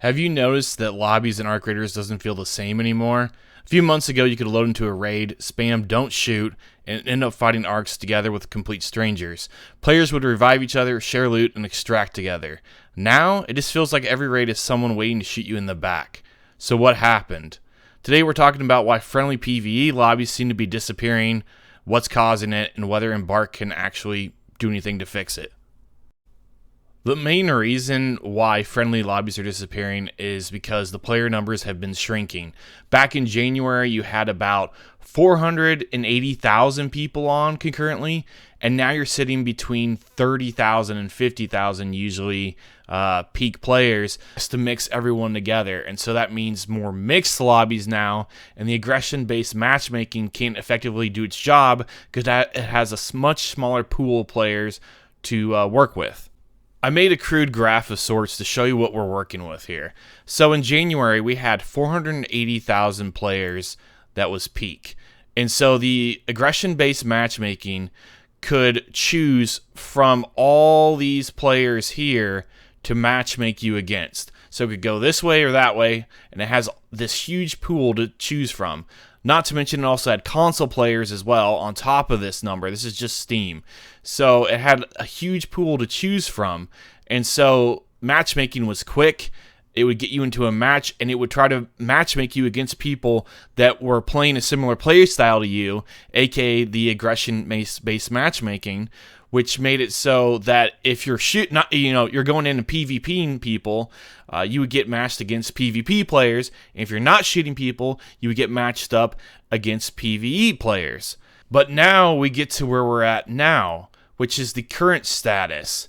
Have you noticed that Lobbies and Arc Raiders doesn't feel the same anymore? A few months ago, you could load into a raid, spam don't shoot, and end up fighting arcs together with complete strangers. Players would revive each other, share loot, and extract together. Now, it just feels like every raid is someone waiting to shoot you in the back. So what happened? Today we're talking about why friendly PVE lobbies seem to be disappearing, what's causing it, and whether Embark can actually do anything to fix it. The main reason why friendly lobbies are disappearing is because the player numbers have been shrinking. Back in January, you had about 480,000 people on concurrently, and now you're sitting between 30,000 and 50,000 usually peak players just to mix everyone together. And so that means more mixed lobbies now, and the aggression-based matchmaking can't effectively do its job because it has a much smaller pool of players to work with. I made a crude graph of sorts to show you what we're working with here. So in January, we had 480,000 players that was peak. And so the aggression-based matchmaking could choose from all these players here to matchmake you against. So it could go this way or that way, and it has this huge pool to choose from. Not to mention it also had console players as well on top of this number. This is just Steam. So it had a huge pool to choose from. And so matchmaking was quick. It would get you into a match, and it would try to matchmake you against people that were playing a similar play style to you, aka the aggression-based matchmaking, which made it so that if you're you're going in and PvPing people, you would get matched against PvP players. And if you're not shooting people, you would get matched up against PvE players. But now we get to where we're at now, which is the current status.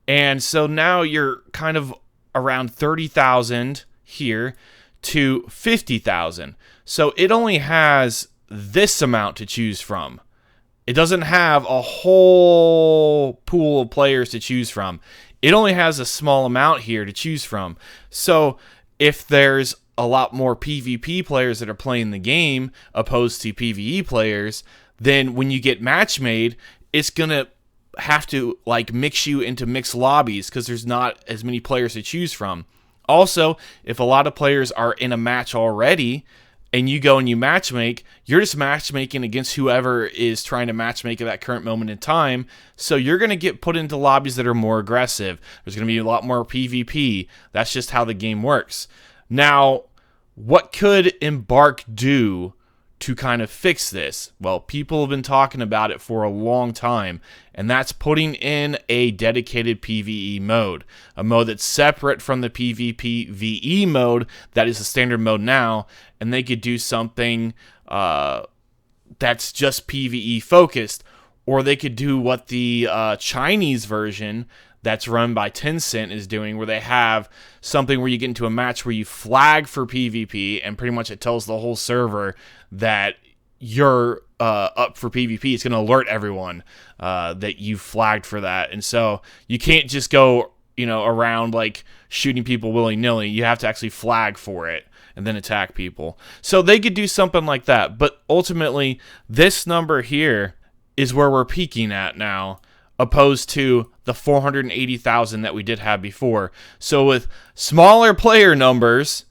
And so now you're kind of around 30,000 here to 50,000. So it only has this amount to choose from. It doesn't have a whole pool of players to choose from. It only has a small amount here to choose from. So if there's a lot more PvP players that are playing the game opposed to PvE players, then when you get match made, it's going to have to mix you into mixed lobbies because there's not as many players to choose from. Also, if a lot of players are in a match already, and you go and you matchmake, you're just matchmaking against whoever is trying to matchmake at that current moment in time. So you're going to get put into lobbies that are more aggressive. There's going to be a lot more PvP. That's just how the game works. Now, what could Embark do to kind of fix this? Well, people have been talking about it for a long time, and that's putting in a dedicated PvE mode, a mode that's separate from the PvP VE mode that is the standard mode now, and they could do something that's just PvE focused, or they could do what the Chinese version that's run by Tencent is doing, where they have something where you get into a match where you flag for PvP, and pretty much it tells the whole server that you're up for PvP. It's going to alert everyone that you flagged for that. And so you can't just go, around shooting people willy-nilly. You have to actually flag for it and then attack people. So they could do something like that. But ultimately, this number here is where we're peaking at now, opposed to the 480,000 that we did have before. So with smaller player numbers,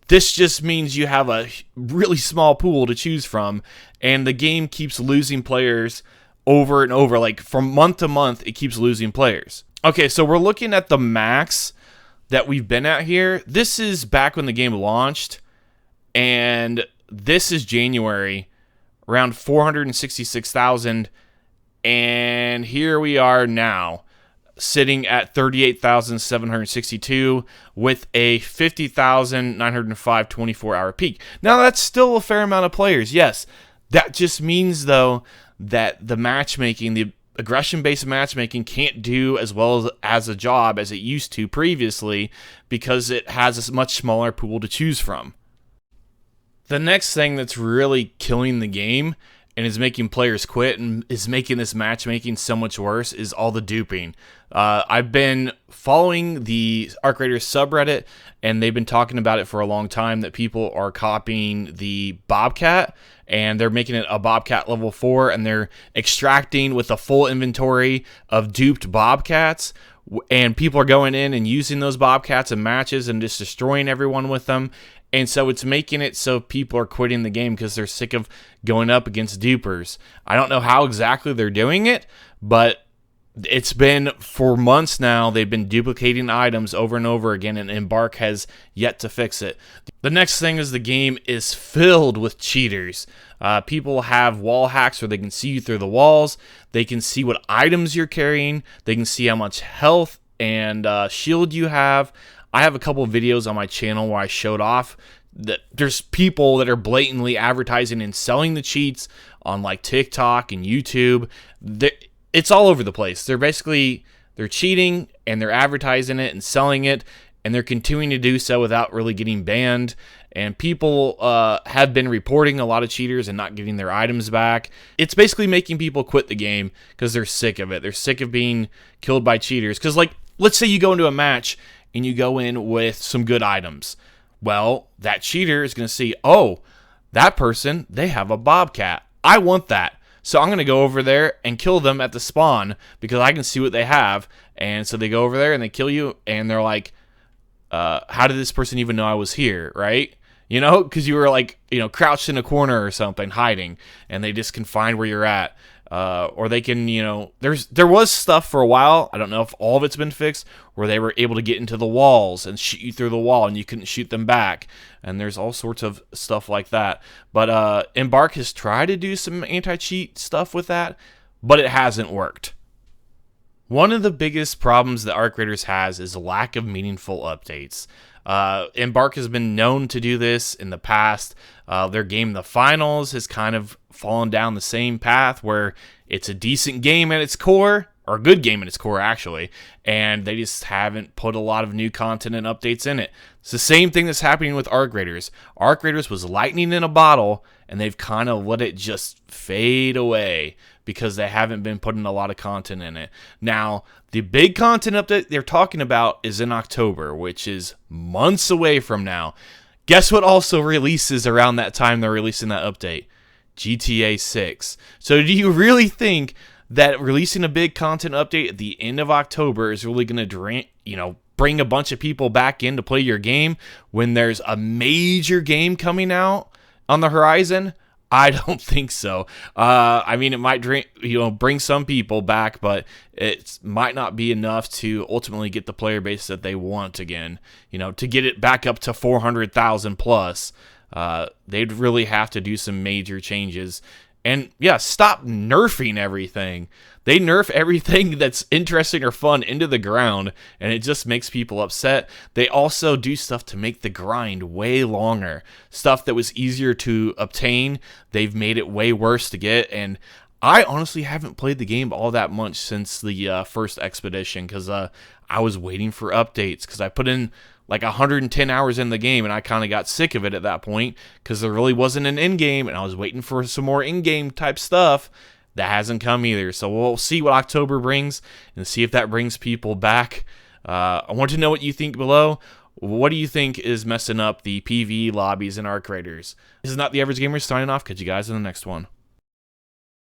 this just means you have a really small pool to choose from, and the game keeps losing players over and over. From month to month, it keeps losing players. Okay, so we're looking at the max that we've been at here. This is back when the game launched, and this is January, around 466,000. And here we are now, sitting at 38,762 with a 50,905 24-hour peak. Now, that's still a fair amount of players, yes. That just means, though, that the matchmaking, the aggression-based matchmaking can't do as well as a job as it used to previously because it has a much smaller pool to choose from. The next thing that's really killing the game and is making players quit and is making this matchmaking so much worse is all the duping. I've been following the Arc Raiders subreddit, and they've been talking about it for a long time, that people are copying the Bobcat, and they're making it a Bobcat level 4, and they're extracting with a full inventory of duped Bobcats, and people are going in and using those bobcats in matches and just destroying everyone with them. And so it's making it so people are quitting the game because they're sick of going up against dupers. I don't know how exactly they're doing it, but it's been for months now. They've been duplicating items over and over again, and Embark has yet to fix it. The next thing is the game is filled with cheaters. People have wall hacks where they can see you through the walls. They can see what items you're carrying. They can see how much health and shield you have. I have a couple of videos on my channel where I showed off that there's people that are blatantly advertising and selling the cheats on like TikTok and YouTube. It's all over the place. They're cheating and they're advertising it and selling it, and they're continuing to do so without really getting banned. And people have been reporting a lot of cheaters and not getting their items back. It's basically making people quit the game because they're sick of it. They're sick of being killed by cheaters. Because, like, let's say you go into a match and you go in with some good items. Well, that cheater is going to see, oh, that person, they have a bobcat. I want that. So I'm going to go over there and kill them at the spawn because I can see what they have. And so they go over there and they kill you, and they're like, how did this person even know I was here, right? You know, because you were like, you know, crouched in a corner or something, hiding, and they just can find where you're at. Or they can, you know, there was stuff for a while, I don't know if all of it's been fixed, where they were able to get into the walls and shoot you through the wall and you couldn't shoot them back. And there's all sorts of stuff like that. But Embark has tried to do some anti-cheat stuff with that, but it hasn't worked. One of the biggest problems that Arc Raiders has is lack of meaningful updates. Embark has been known to do this in the past. Their game, the finals, has kind of fallen down the same path where it's a decent game at its core, or a good game at its core, actually, and they just haven't put a lot of new content and updates in it. It's the same thing that's happening with Arc Raiders. Arc Raiders was lightning in a bottle, and they've kind of let it just fade away because they haven't been putting a lot of content in it. Now, the big content update they're talking about is in October, which is months away from now. Guess what also releases around that time they're releasing that update? GTA 6. So do you really think that releasing a big content update at the end of October is really going to bring a bunch of people back in to play your game when there's a major game coming out on the horizon? I don't think so. I mean, it might bring some people back, but it might not be enough to ultimately get the player base that they want again. You know, to get it back up to 400,000 plus, they'd really have to do some major changes. And yeah, stop nerfing everything. They nerf everything that's interesting or fun into the ground, and it just makes people upset. They also do stuff to make the grind way longer. Stuff that was easier to obtain, they've made it way worse to get. And I honestly haven't played the game all that much since the first expedition because I was waiting for updates because I put in like 110 hours in the game, and I kind of got sick of it at that point because there really wasn't an in-game, and I was waiting for some more in-game type stuff. That hasn't come either, so we'll see what October brings and see if that brings people back. I want to know what you think below. What do you think is messing up the PVE lobbies and Arc Raiders? This is Not the Average Gamer signing off. Catch you guys in the next one.